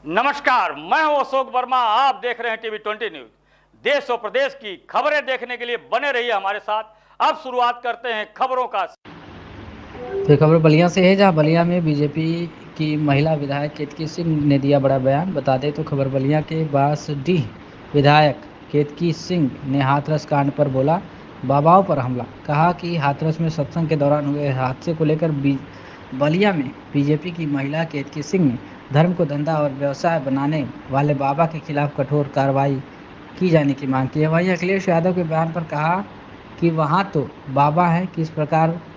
नमस्कार, मैं हूं अशोक वर्मा। आप देख रहे हैं टीवी 20 न्यूज। देश और प्रदेश की खबरें देखने के लिए बने रहिए हमारे साथ। अब शुरुआत करते हैं खबरों का। तो खबर बलिया से है, जहां बलिया में बीजेपी की महिला विधायक केतकी सिंह ने दिया बड़ा बयान। बता दें तो खबर बलिया के बांसडीह विधायक केतकी सिंह ने हाथरस कांड पर बोला बाबाओं पर हमला। कहा कि हाथरस में सत्संग के दौरान हुए हादसे को लेकर बलिया में बीजेपी की महिला केतकी सिंह ने धर्म को धंधा और व्यवसाय बनाने वाले बाबा के खिलाफ कठोर कार्रवाई की जाने की मांग की है। वहीं अखिलेश यादव के बयान पर कहा कि वहाँ तो बाबा है,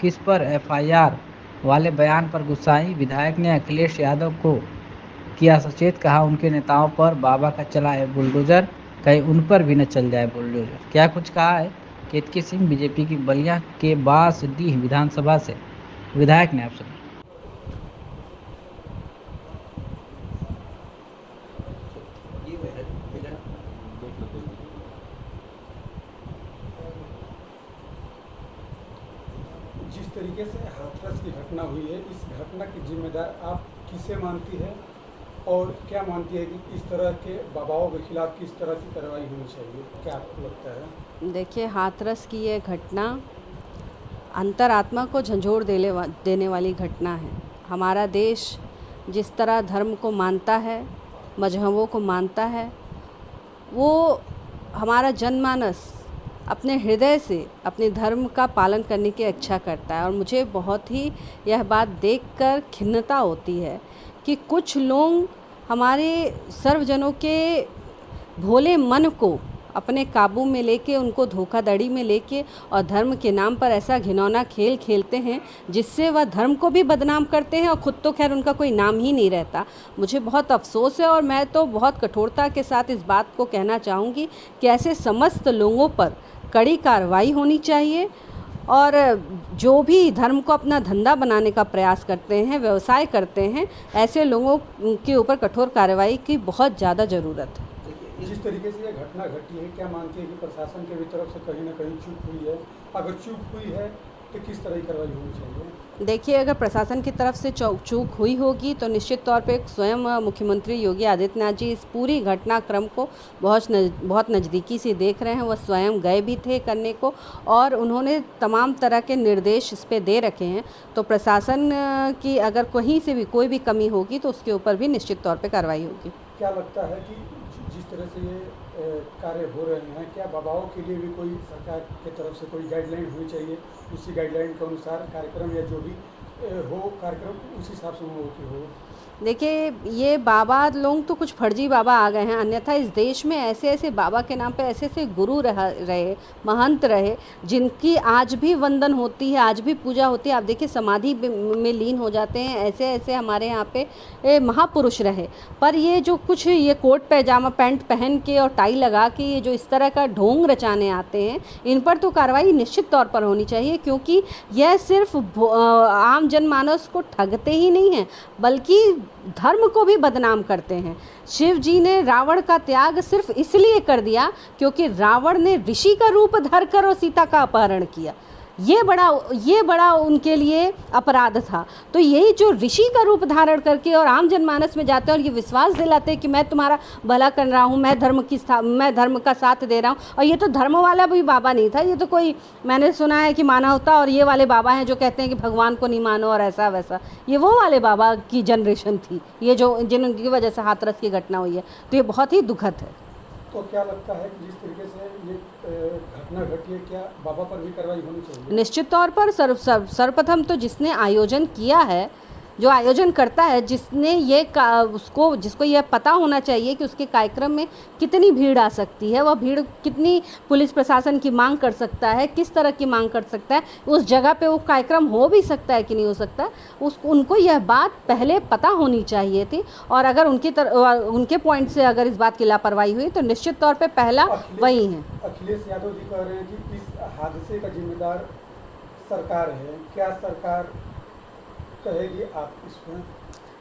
किस पर एफआईआर वाले बयान पर गुस्साई विधायक ने अखिलेश यादव को किया सचेत। कहा उनके नेताओं पर बाबा का चला है बुलडोजर, कहीं उन पर भी न चल जाए बुलडोजर। क्या कुछ कहा है केतकी सिंह बीजेपी की बलिया के बांसडीह विधानसभा से विधायक ने, आप सुनिए। जिस तरीके से हाथरस की घटना हुई है, इस घटना की जिम्मेदार आप किसे मानती है और क्या मानती है कि इस तरह के बाबाओं के खिलाफ किस तरह की कार्रवाई होनी चाहिए? क्या आपको लगता है? देखिए, हाथरस की ये घटना अंतरात्मा को झंझोर देने वाली घटना है। हमारा देश जिस तरह धर्म को मानता है, मजहबों को मानता है, वो हमारा जनमानस अपने हृदय से अपने धर्म का पालन करने की इच्छा करता है। और मुझे बहुत ही यह बात देखकर खिन्नता होती है कि कुछ लोग हमारे सर्वजनों के भोले मन को अपने काबू में लेके, उनको धोखाधड़ी में लेके और धर्म के नाम पर ऐसा घिनौना खेल खेलते हैं जिससे वह धर्म को भी बदनाम करते हैं और ख़ुद तो खैर उनका कोई नाम ही नहीं रहता। मुझे बहुत अफसोस है और मैं तो बहुत कठोरता के साथ इस बात को कहना चाहूँगी कि ऐसे समस्त लोगों पर कड़ी कार्रवाई होनी चाहिए और जो भी धर्म को अपना धंधा बनाने का प्रयास करते हैं, व्यवसाय करते हैं, ऐसे लोगों के ऊपर कठोर कार्रवाई की बहुत ज़्यादा ज़रूरत है। जिस तरीके से ये घटना घटी है, क्या मानती है कि प्रशासन के भी तरफ से कहीं ना कहीं चूक हुई है? अगर चूक हुई है तो किस तरह की कार्रवाई होनी चाहिए? देखिए, अगर प्रशासन की तरफ से चूक हुई होगी तो निश्चित तौर पे स्वयं मुख्यमंत्री योगी आदित्यनाथ जी इस पूरी घटनाक्रम को बहुत नज़दीकी से देख रहे हैं। वह स्वयं गए भी थे करने को और उन्होंने तमाम तरह के निर्देश इस पे दे रखे हैं। तो प्रशासन की अगर कहीं से भी कोई भी कमी होगी तो उसके ऊपर भी निश्चित तौर पे कार्रवाई होगी। क्या लगता है कि जिस तरह से ये कार्य हो रहे हैं, क्या बाबाओं के लिए भी कोई सरकार की तरफ से कोई गाइडलाइन होनी चाहिए? उसी गाइडलाइन के अनुसार कार्यक्रम या जो भी हो कार्यक्रम उस हिसाब से उन्होंने हो? देखिए, ये बाबा लोग तो कुछ फर्जी बाबा आ गए हैं, अन्यथा इस देश में ऐसे ऐसे बाबा के नाम पे ऐसे ऐसे गुरु रहे, महंत रहे, जिनकी आज भी वंदन होती है, आज भी पूजा होती है। आप देखिए, समाधि में लीन हो जाते हैं। ऐसे ऐसे हमारे यहाँ पे महापुरुष रहे। पर ये जो कुछ ये कोट पैजामा पैंट पहन के और टाई लगा के ये जो इस तरह का ढोंग रचाने आते हैं, इन पर तो कार्रवाई निश्चित तौर पर होनी चाहिए, क्योंकि यह सिर्फ आम जनमानस को ठगते ही नहीं हैं बल्कि धर्म को भी बदनाम करते हैं। शिव जी ने रावण का त्याग सिर्फ इसलिए कर दिया क्योंकि रावण ने ऋषि का रूप धरकर और सीता का अपहरण किया। ये बड़ा उनके लिए अपराध था। तो यही जो ऋषि का रूप धारण करके और आम जनमानस में जाते हैं और ये विश्वास दिलाते हैं कि मैं तुम्हारा भला कर रहा हूँ, मैं धर्म का साथ दे रहा हूँ। और ये तो धर्म वाला भी बाबा नहीं था, ये तो कोई मैंने सुना है कि माना होता। और ये वाले बाबा हैं जो कहते हैं कि भगवान को नहीं मानो और ऐसा वैसा, ये वो वाले बाबा की जनरेशन थी ये जो जिनकी वजह से हाथरस की घटना हुई है। तो ये बहुत ही दुखद है। तो क्या लगता है कि जिस तरीके से ये घटना घटी है, क्या बाबा पर भी कार्रवाई होनी चाहिए? निश्चित तौर पर सर्वप्रथम तो जिसने आयोजन किया है, जो आयोजन करता है, जिसने जिसको यह पता होना चाहिए कि उसके कार्यक्रम में कितनी भीड़ आ सकती है, वह भीड़ कितनी पुलिस प्रशासन की मांग कर सकता है, किस तरह की मांग कर सकता है, उस जगह पे वो कार्यक्रम हो भी सकता है कि नहीं हो सकता, उनको यह बात पहले पता होनी चाहिए थी। और अगर उनके पॉइंट से अगर इस बात की लापरवाही हुई तो निश्चित तौर पर पहला वही है। अखिलेश यादव जी कह रहे हैं कि इस हादसे का जिम्मेदार सरकार है, क्या सरकार कहेगी आप इस पर?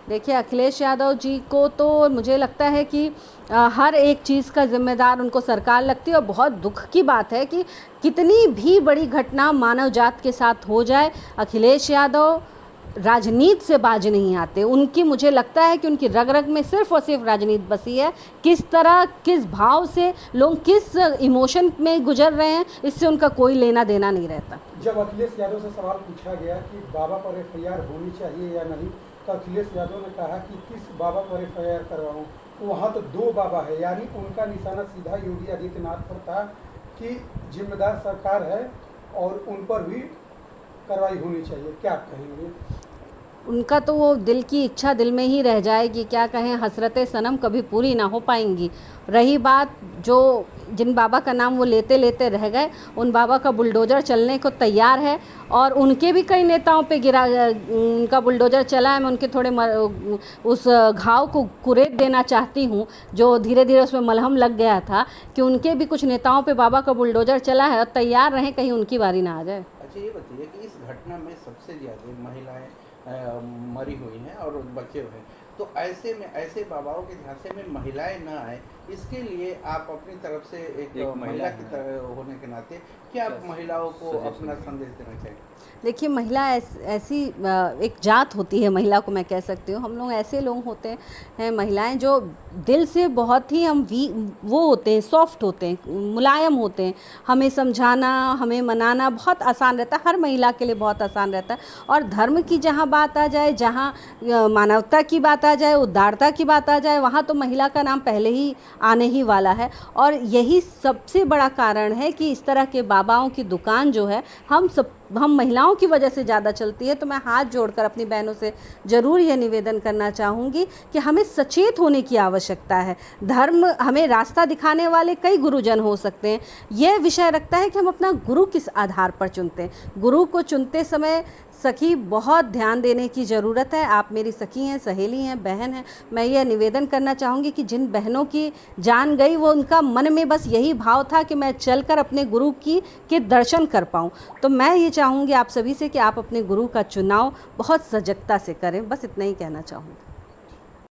देखिए, अखिलेश यादव जी को तो मुझे लगता है कि हर एक चीज़ का जिम्मेदार उनको सरकार लगती है। और बहुत दुख की बात है कि कितनी भी बड़ी घटना मानव जात के साथ हो जाए, अखिलेश यादव राजनीति से बाज नहीं आते। उनकी, मुझे लगता है कि उनकी रग रग में सिर्फ और सिर्फ राजनीति बसी है। किस तरह, किस भाव से लोग किस इमोशन में गुजर रहे हैं, इससे उनका कोई लेना देना नहीं रहता। जब अखिलेश यादव से सवाल पूछा गया कि बाबा पर FIR होनी चाहिए या नहीं, तो अखिलेश यादव ने कहा कि किस बाबा पर FIR करवाऊं, वहाँ तो 2 बाबा है, यानी उनका निशाना सीधा योगी आदित्यनाथ पर था कि जिम्मेदार सरकार है और उन पर भी कार्रवाई होनी चाहिए। क्या आप कहेंगे? उनका तो वो दिल की इच्छा दिल में ही रह जाएगी, क्या कहें, हसरतें सनम कभी पूरी ना हो पाएंगी। रही बात जो जिन बाबा का नाम वो लेते लेते रह गए, उन बाबा का बुलडोज़र चलने को तैयार है और उनके भी कई नेताओं पे गिरा, उनका बुलडोज़र चला है। मैं उनके थोड़े उस घाव को कुरेद देना चाहती हूँ जो धीरे धीरे उसमें मलहम लग गया था, कि उनके भी कुछ नेताओं पे बाबा का बुलडोज़र चला है और तैयार रहें कहीं उनकी बारी ना आ जाए। अच्छा, ये बताइए कि इस घटना में सबसे ज़्यादा महिलाएं मरी हुई हैं और बचे हुए हैं, तो ऐसे में ऐसे बाबाओं के झांसे में महिलाएं ना आए, इसके लिए आप अपनी तरफ से एक महिला की तरह होने के नाते क्या आप महिलाओं को अपना संदेश देना चाहिए? देखिए, महिला ऐसी एक जात होती है, महिला को मैं कह सकती हूँ। हम लोग ऐसे लोग होते हैं महिलाएं जो दिल से बहुत ही वो होते हैं, सॉफ्ट होते हैं, मुलायम होते हैं। हमें समझाना, हमें मनाना बहुत आसान रहता है, हर महिला के लिए बहुत आसान रहता है। और धर्म की जहाँ बात आ जाए, जहाँ मानवता की बात आ जाए, उदारता की बात आ जाए, वहाँ तो महिला का नाम पहले ही आने ही वाला है। और यही सबसे बड़ा कारण है कि इस तरह के बाबाओं की दुकान जो है हम महिलाओं की वजह से ज़्यादा चलती है। तो मैं हाथ जोड़कर अपनी बहनों से ज़रूर यह निवेदन करना चाहूँगी कि हमें सचेत होने की आवश्यकता है। धर्म, हमें रास्ता दिखाने वाले कई गुरुजन हो सकते हैं, यह विषय रखता है कि हम अपना गुरु किस आधार पर चुनते हैं। गुरु को चुनते समय सखी बहुत ध्यान देने की ज़रूरत है। आप मेरी सखी हैं, सहेली हैं, बहन हैं। मैं यह निवेदन करना चाहूँगी कि जिन बहनों की जान गई, वो उनका मन में बस यही भाव था कि मैं चलकर अपने गुरु के दर्शन कर पाऊँ। तो मैं ये चाहूँगी आप सभी से कि आप अपने गुरु का चुनाव बहुत सजगता से करें। बस इतना ही कहना चाहूँगी।